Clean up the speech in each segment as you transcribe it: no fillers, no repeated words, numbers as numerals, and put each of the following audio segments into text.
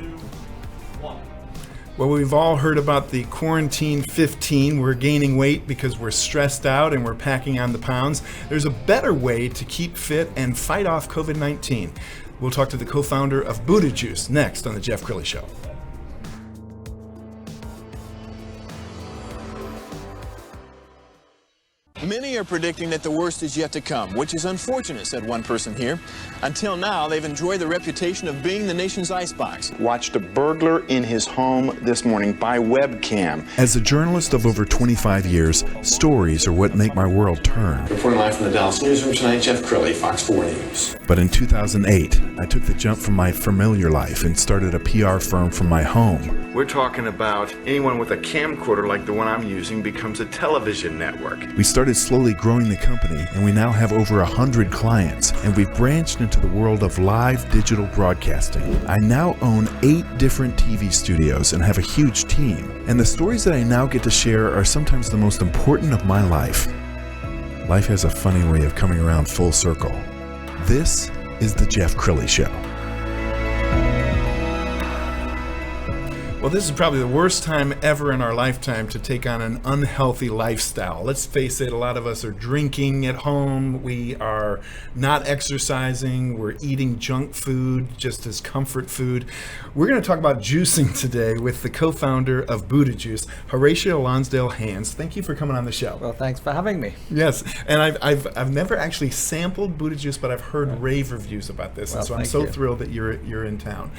1. Well, we've all heard about the quarantine 15. We're gaining weight because we're stressed out and we're packing on the pounds. There's a better way to keep fit and fight off COVID-19. We'll talk to the co-founder of Buda Juice next on the Jeff Crilley Show. Many are predicting that the worst is yet to come, which is unfortunate, said one person here. Until now, they've enjoyed the reputation of being the nation's icebox. Watched a burglar in his home this morning by webcam. As a journalist of over 25 years, stories are what make my world turn. Reporting live from the Dallas newsroom tonight, Jeff Crilley, Fox 4 News. But in 2008, I took the jump from my familiar life and started a PR firm from my home. We're talking about anyone with a camcorder like the one I'm using becomes a television network. We started slowly growing the company, and we now have over 100 clients, and we've branched into the world of live digital broadcasting. I now own 8 different TV studios and have a huge team, and the stories that I now get to share are sometimes the most important of my life. Life has a funny way of coming around full circle. This is the Jeff Crilley Show. Well, this is probably the worst time ever in our lifetime to take on an unhealthy lifestyle. Let's face it, a lot of us are drinking at home. We are not exercising. We're eating junk food just as comfort food. We're going to talk about juicing today with the co-founder of Buda Juice, Horatio Lonsdale-Hands. Thank you for coming on the show. Well, thanks for having me. Yes, and I've never actually sampled Buda Juice, but I've heard rave reviews about this, and so I'm so thrilled that you're in town.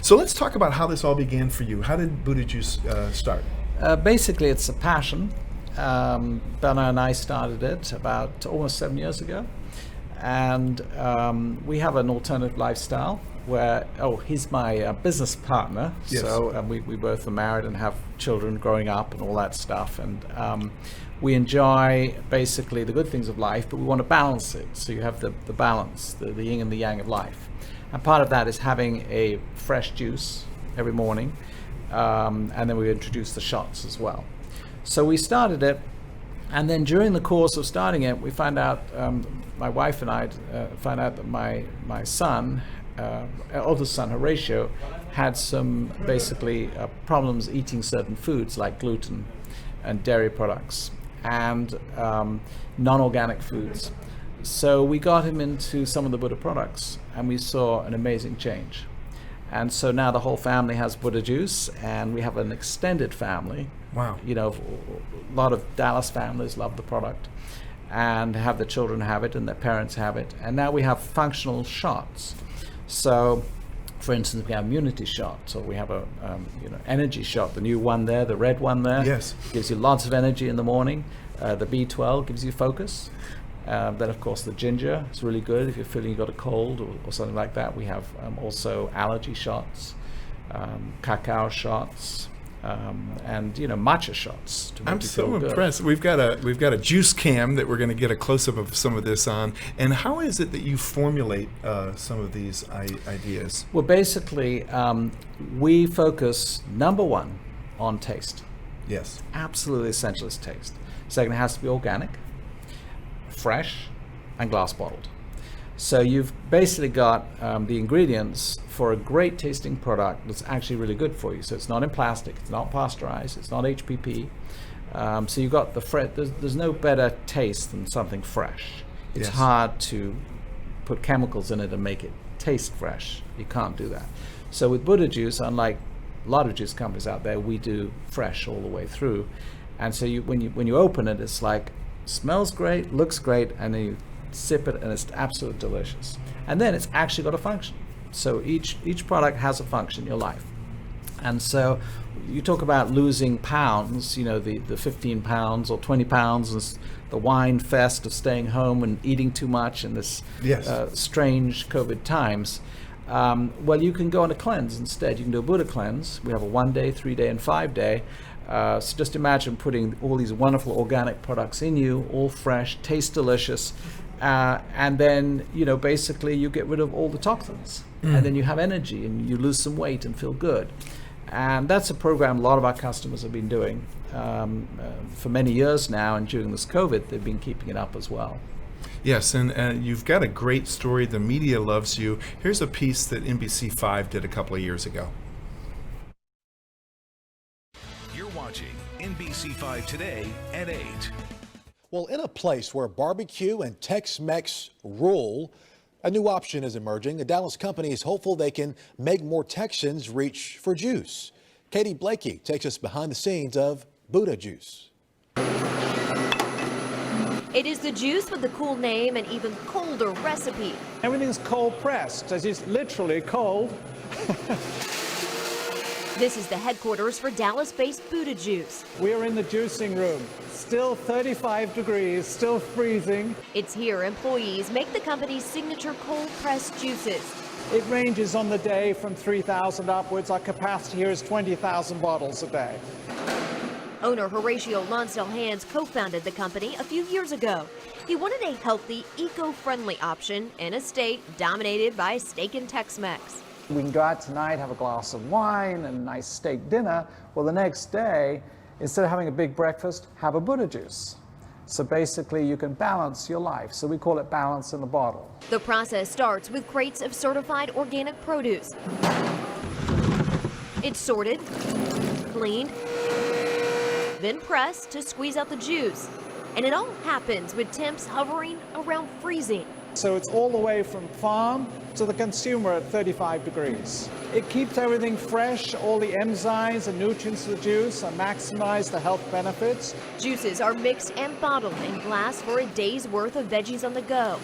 So let's talk about how this all began for you. How did Buda Juice start? Basically, it's a passion. Bernard and I started it about almost 7 years ago, and we have an alternative lifestyle where, he's my business partner, yes. So we both are married and have children growing up and all that stuff, and we enjoy basically the good things of life, but we want to balance it, so you have the balance, the yin and the yang of life, and part of that is having a fresh juice every morning, and then we introduced the shots as well. So we started it, and then during the course of starting it, we found out, my wife and I found out that my son, oldest son Horatio, had some basically problems eating certain foods like gluten and dairy products and non-organic foods. So we got him into some of the Buda products, and we saw an amazing change. And so now the whole family has Buda Juice, and we have an extended family. Wow. You know, a lot of Dallas families love the product and have the children have it and their parents have it. And now we have functional shots. So, for instance, we have immunity shots, or we have a energy shot, the new one there, the red one there. Yes. Gives you lots of energy in the morning. The B12 gives you focus. Then, of course, the ginger is really good if you're feeling you've got a cold or something like that. We have also allergy shots, cacao shots, and matcha shots. To make I'm you so feel impressed. Good. We've got a juice cam that we're going to get a close up of some of this on. And how is it that you formulate some of these ideas? Well, basically, we focus number one on taste. Yes. Absolutely essential is taste. Second, it has to be organic, fresh, and glass bottled. So you've basically got the ingredients for a great tasting product that's actually really good for you. So it's not in plastic, it's not pasteurized, it's not HPP. So you've got there's no better taste than something fresh. It's hard to put chemicals in it and make it taste fresh. You can't do that. So with Buda Juice, unlike a lot of juice companies out there, we do fresh all the way through. And so when you open it, it's like, smells great, looks great, and then you sip it and it's absolutely delicious. And then it's actually got a function. So each product has a function in your life. And so you talk about losing pounds, the 15 pounds or 20 pounds, and the wine fest of staying home and eating too much in this strange COVID times. Well, you can go on a cleanse instead. You can do a Buda cleanse. We have a 1 day, 3 day, and 5 day. So just imagine putting all these wonderful organic products in you, all fresh, taste delicious, and then basically you get rid of all the toxins, and then you have energy and you lose some weight and feel good. And that's a program a lot of our customers have been doing for many years now, and during this COVID they've been keeping it up as well. Yes, and you've got a great story. The media loves you. Here's a piece that NBC5 did a couple of years ago. You're watching NBC5 Today at 8. Well, in a place where barbecue and Tex-Mex rule, a new option is emerging. The Dallas company is hopeful they can make more Texans reach for juice. Katie Blakey takes us behind the scenes of Buda Juice. It is the juice with the cool name and even colder recipe. Everything's cold pressed, as is literally cold. This is the headquarters for Dallas-based Buda Juice. We are in the juicing room. Still 35 degrees, still freezing. It's here employees make the company's signature cold-pressed juices. It ranges on the day from 3,000 upwards. Our capacity here is 20,000 bottles a day. Owner Horatio Lonsdale-Hands co-founded the company a few years ago. He wanted a healthy, eco-friendly option in a state dominated by steak and Tex-Mex. We can go out tonight, have a glass of wine and a nice steak dinner. Well, the next day, instead of having a big breakfast, have a Buda Juice. So basically, you can balance your life. So we call it balance in the bottle. The process starts with crates of certified organic produce. It's sorted, cleaned, then pressed to squeeze out the juice. And it all happens with temps hovering around freezing. So it's all the way from farm to the consumer at 35 degrees. It keeps everything fresh. All the enzymes and nutrients of the juice are maximize the health benefits. Juices are mixed and bottled in glass for a day's worth of veggies on the go.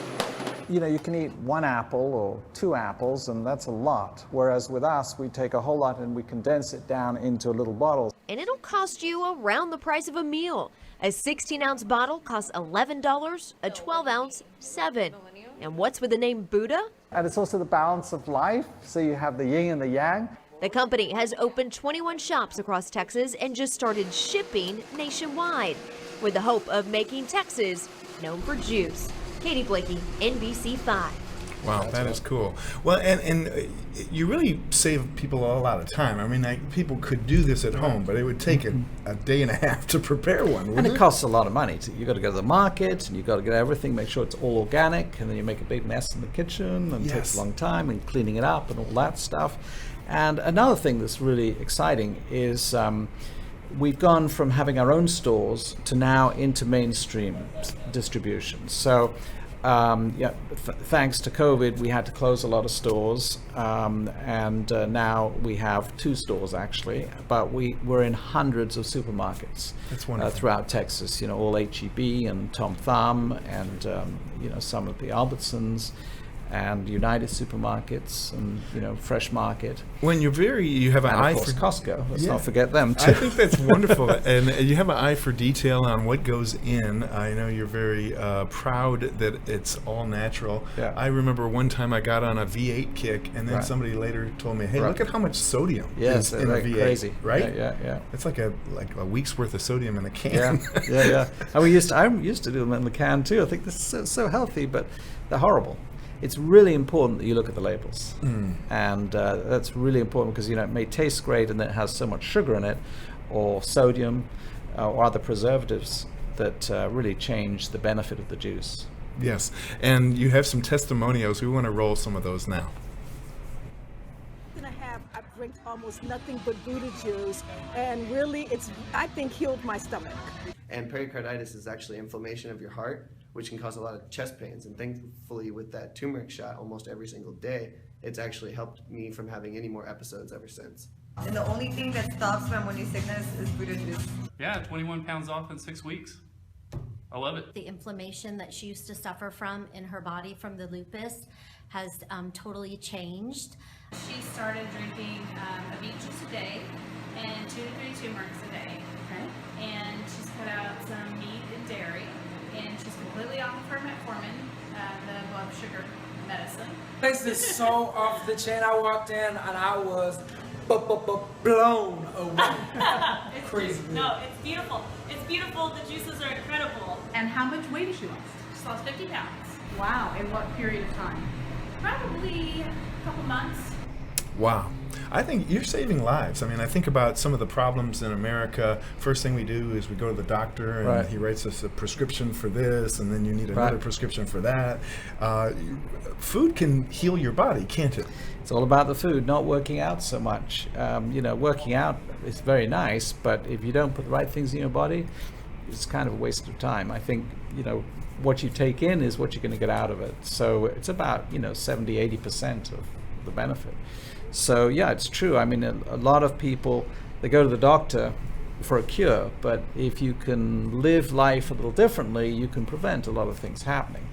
You know, you can eat 1 apple or 2 apples, and that's a lot. Whereas with us, we take a whole lot and we condense it down into a little bottle. And it'll cost you around the price of a meal. A 16-ounce bottle costs $11, a 12-ounce, $7. And what's with the name Buda? And it's also the balance of life. So you have the yin and the yang. The company has opened 21 shops across Texas and just started shipping nationwide with the hope of making Texas known for juice. Katie Blakey, NBC5. Wow, that is cool. Well, and you really save people a lot of time. I mean, people could do this at home, but it would take a day and a half to prepare one, wouldn't And it costs a lot of money. You got to go to the market, and you got to get everything, make sure it's all organic, and then you make a big mess in the kitchen, and it takes a long time, and cleaning it up, and all that stuff. And another thing that's really exciting is we've gone from having our own stores to now into mainstream distribution. So thanks to COVID, we had to close a lot of stores, and now we have 2 stores actually, but we're in hundreds of supermarkets. That's wonderful. Throughout Texas, you know, all H-E-B and Tom Thumb and, you know, some of the Albertsons and United Supermarkets and, you know, Fresh Market. When you have an and eye of course for Costco. Let's not forget them too. I think that's wonderful, and you have an eye for detail on what goes in. I know you're very proud that it's all natural. Yeah. I remember one time I got on a V8 kick, and then somebody later told me, "Hey, look at how much sodium is in a V8." Crazy, right? Yeah. It's like a week's worth of sodium in a can. Yeah. And I used to do them in the can too. I think this is so healthy, but they're horrible. It's really important that you look at the labels, and that's really important because, you know, it may taste great and then it has so much sugar in it, or sodium, or other preservatives that really change the benefit of the juice. Yes, and you have some testimonials. We want to roll some of those now. I drink almost nothing but Buda Juice, and really, I think healed my stomach. And pericarditis is actually inflammation of your heart, which can cause a lot of chest pains. And thankfully, with that turmeric shot almost every single day, it's actually helped me from having any more episodes ever since. And the only thing that stops my morning sickness is Buda Juice. Yeah, 21 pounds off in 6 weeks. I love it. The inflammation that she used to suffer from in her body from the lupus has totally changed. She started drinking a beet juice a day and 2 to 3 turmerics a day. Okay. And she's cut out some meat and dairy, and she's completely off of her metformin, the blood sugar medicine. This is so off the chain. I walked in and I was blown away. It's crazy. No, it's beautiful. It's beautiful. The juices are incredible. And how much weight has she lost? She lost 50 pounds. Wow. In what period of time? Probably a couple months. Wow. I think you're saving lives. I mean, I think about some of the problems in America. First thing we do is we go to the doctor, and Right. he writes us a prescription for this, and then you need another Right. prescription for that. Food can heal your body, can't it? It's all about the food, not working out so much. Working out is very nice, but if you don't put the right things in your body, it's kind of a waste of time. I think, what you take in is what you're going to get out of it. So it's about, 70, 80% of the benefit. So yeah, it's true. I mean, a lot of people, they go to the doctor for a cure, but if you can live life a little differently, you can prevent a lot of things happening.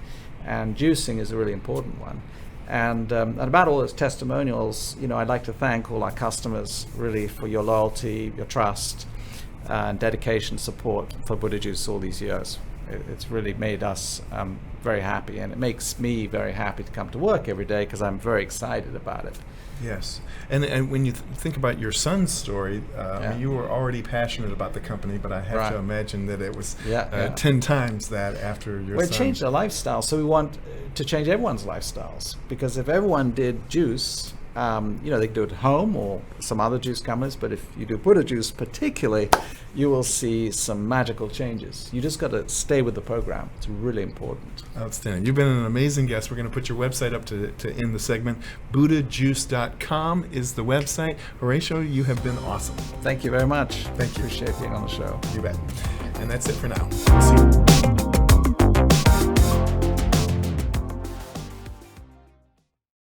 And juicing is a really important one. And about all those testimonials, I'd like to thank all our customers really for your loyalty, your trust, and dedication, support for Buda Juice all these years. It's really made us very happy, and it makes me very happy to come to work every day because I'm very excited about it. Yes, and when you think about your son's story, I mean, you were already passionate about the company, but I have to imagine that it was 10 times that after your Well, son. it changed our lifestyle, so we want to change everyone's lifestyles, because if everyone did juice, they could do it at home or some other juice companies, but if you do Buda Juice particularly, you will see some magical changes. You just got to stay with the program. It's really important. Outstanding. You've been an amazing guest. We're going to put your website up to end the segment. BudaJuice.com is the website. Horatio, you have been awesome. Thank you very much. Thank you. Appreciate being on the show. You bet. And that's it for now. See you.